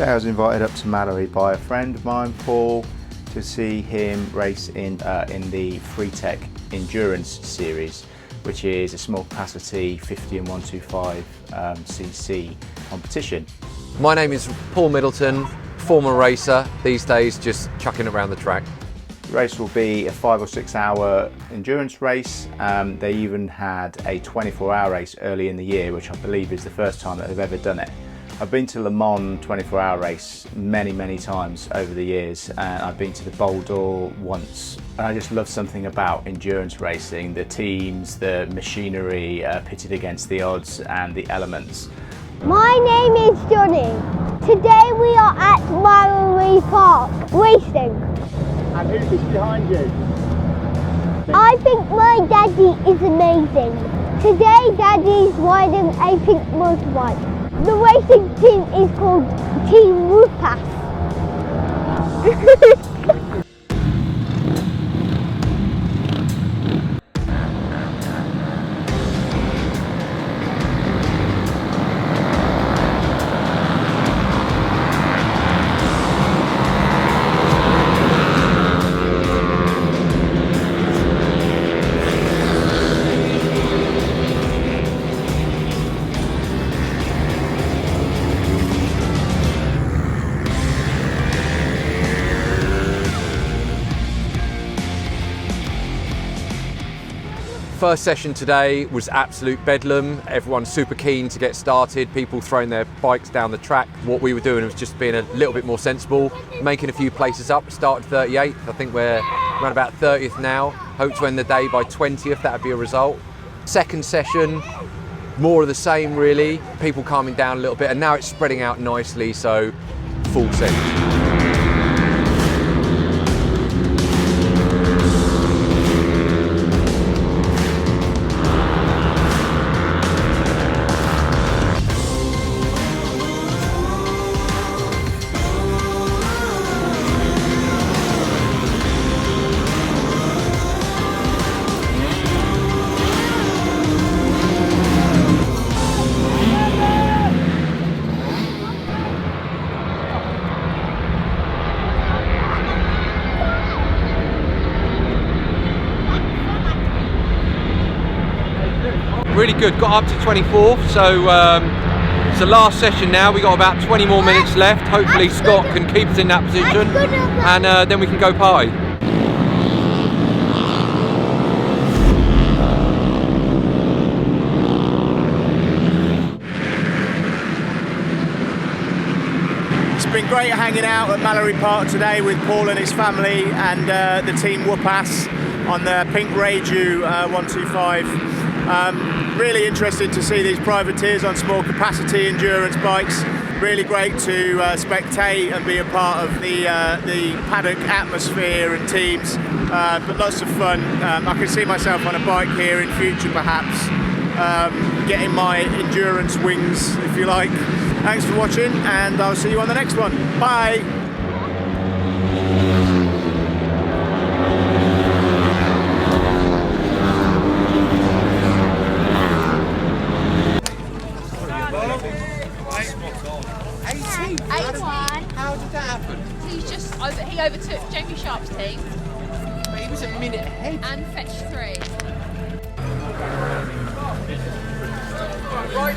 Today I was invited up to Mallory by a friend of mine, Paul, to see him race in the Freetech Endurance series, which is a small capacity 50 and 125 cc competition. My name is Paul Middleton, former racer, these days just chucking around the track. The race will be a 5 or 6 hour endurance race. They even had a 24-hour race early in the year, which I believe is the first time that they've ever done it. I've been to Le Mans 24-hour race many times over the years, and I've been to the Bol d'Or once. And I just love something about endurance racing, the teams, the machinery pitted against the odds and the elements. My name is Johnny. Today we are at Mallory Park racing. And who's behind you? I think my daddy is amazing. Today daddy's riding a pink motorbike. The racing team is called Team Whoopass. First session today was absolute bedlam. Everyone's super keen to get started, people throwing their bikes down the track. What we were doing was just being a little bit more sensible, making a few places up. Started 38th, I think we're around about 30th now. Hope to end the day by 20th, that would be a result. Second session, more of the same really, people calming down a little bit, and now it's spreading out nicely, so full send. Really good, got up to 24th, so it's the last session now. We got about 20 more minutes left. Hopefully Scott can keep us in that position, and then we can go party. It's been great hanging out at Mallory Park today with Paul and his family and the team Whoopass on the pink Reju 125. Really interesting to see these privateers on small capacity endurance bikes. Really great to spectate and be a part of the paddock atmosphere and teams, but lots of fun. I can see myself on a bike here in future perhaps, getting my endurance wings if you like. Thanks for watching, and I'll see you on the next one. Bye! How did that happen? He overtook Jamie Sharp's team. But he was a minute ahead. And fetched 3. Right.